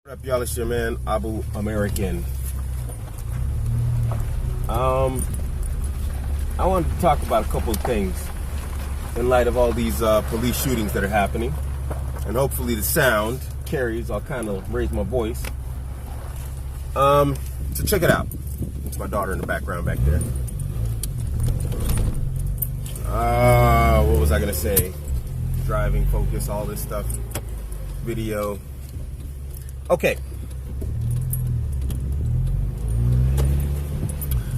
What up, y'all? It's your man Abuamerican. I wanted to talk about a couple of things in light of all these police shootings that are happening, and hopefully the sound carries. I'll kind of raise my voice. So check it out. It's my daughter in the background back there. What was I gonna say? Driving, focus, all this stuff. Video. Okay.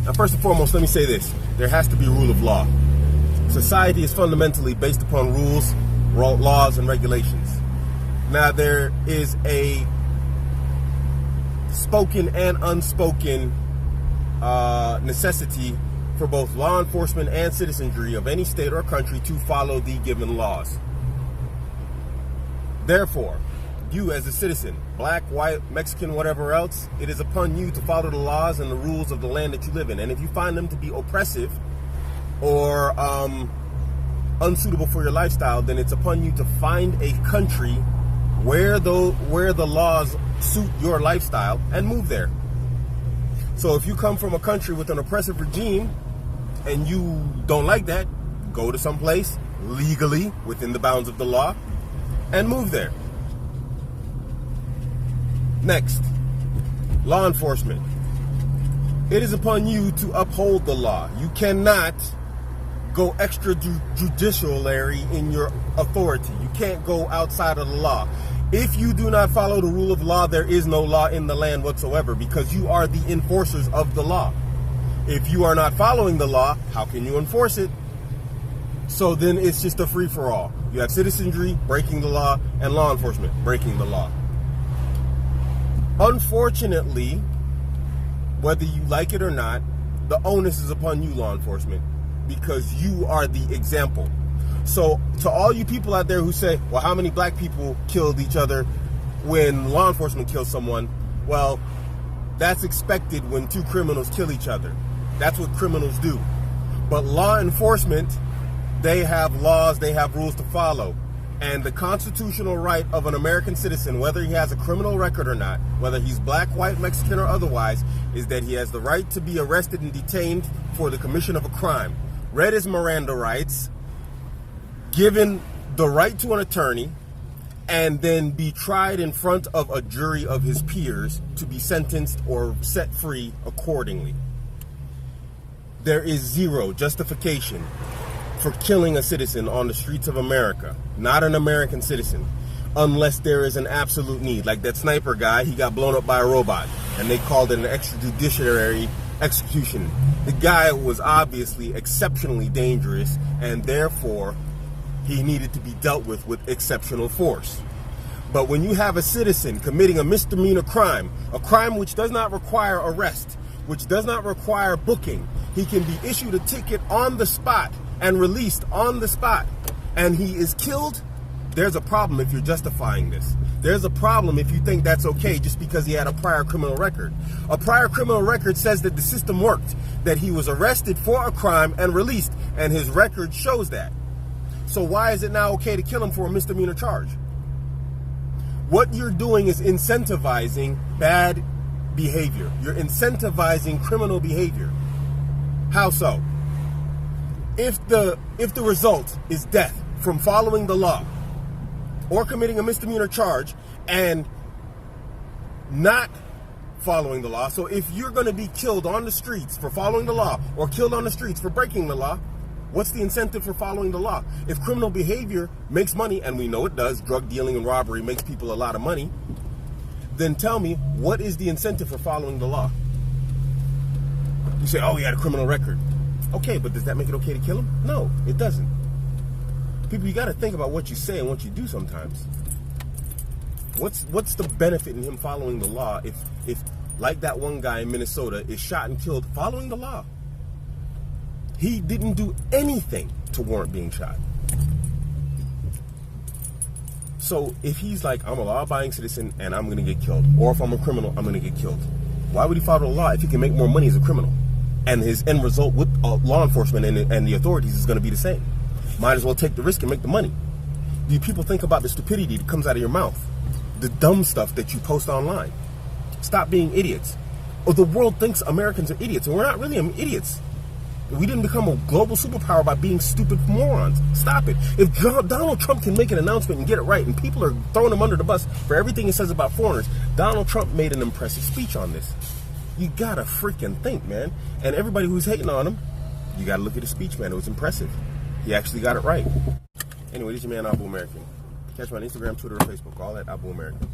Now, first and foremost, let me say this. There has to be a rule of law. Society is fundamentally based upon rules, laws, and regulations. Now, there is a spoken and unspoken necessity for both law enforcement and citizenry of any state or country to follow the given laws. Therefore, you as a citizen, black, white, Mexican, whatever else, it is upon you to follow the laws and the rules of the land that you live in. And if you find them to be oppressive or unsuitable for your lifestyle, then it's upon you to find a country where the laws suit your lifestyle and move there. So if you come from a country with an oppressive regime and you don't like that, go to some place legally within the bounds of the law and move there. Next, law enforcement. It is upon you to uphold the law. You cannot go extrajudicially in your authority. You can't go outside of the law. If you do not follow the rule of law, there is no law in the land whatsoever, because you are the enforcers of the law. If you are not following the law, how can you enforce it? So then it's just a free-for-all. You have citizenry breaking the law and law enforcement breaking the law. Unfortunately, whether you like it or not, the onus is upon you, law enforcement, because you are the example. So to all you people out there who say, well, how many black people killed each other when law enforcement kills someone? Well, that's expected when two criminals kill each other. That's what criminals do. But law enforcement, they have laws, they have rules to follow. And the constitutional right of an American citizen, whether he has a criminal record or not, whether he's black, white, Mexican, or otherwise, is that he has the right to be arrested and detained for the commission of a crime. Read his Miranda rights, given the right to an attorney, and then be tried in front of a jury of his peers to be sentenced or set free accordingly. There is zero justification for killing a citizen on the streets of America, not an American citizen, unless there is an absolute need. Like that sniper guy, he got blown up by a robot, and they called it an extrajudiciary execution. The guy was obviously exceptionally dangerous, and therefore he needed to be dealt with exceptional force. But when you have a citizen committing a misdemeanor crime, a crime which does not require arrest, which does not require booking, he can be issued a ticket on the spot and released on the spot, and he is killed. There's a problem if you're justifying this. There's a problem if you think that's okay just because he had a prior criminal record. A prior criminal record says that the system worked, that he was arrested for a crime and released, and his record shows that. So why is it now okay to kill him for a misdemeanor charge? What you're doing is incentivizing bad behavior. You're incentivizing criminal behavior. How so? If the result is death from following the law or committing a misdemeanor charge and not following the law, so if you're going to be killed on the streets for following the law or killed on the streets for breaking the law, what's the incentive for following the law? If criminal behavior makes money, and we know it does, drug dealing and robbery makes people a lot of money, then tell me, what is the incentive for following the law? You say, oh, he had a criminal record. Okay, but does that make it okay to kill him? No, it doesn't. People, you got to think about what you say and what you do sometimes. What's the benefit in him following the law if like that one guy in Minnesota is shot and killed following the law? He didn't do anything to warrant being shot. So if he's like, I'm a law-abiding citizen and I'm going to get killed, or if I'm a criminal, I'm going to get killed, why would he follow the law if he can make more money as a criminal? And his end result with law enforcement and the authorities is going to be the same. Might as well take the risk and make the money. Do people think about the stupidity that comes out of your mouth? the dumb stuff that you post online. Stop being idiots. Or the world thinks Americans are idiots, and we're not really idiots. We didn't become a global superpower by being stupid morons. Stop it. If Donald Trump can make an announcement and get it right, and people are throwing him under the bus for everything he says about foreigners, Donald Trump made an impressive speech on this. You gotta freaking think, man. And everybody who's hating on him, you gotta look at his speech, man. It was impressive. He actually got it right. Anyway, this is your man, Abuamerican. Catch me on Instagram, Twitter, and Facebook. All at Abuamerican.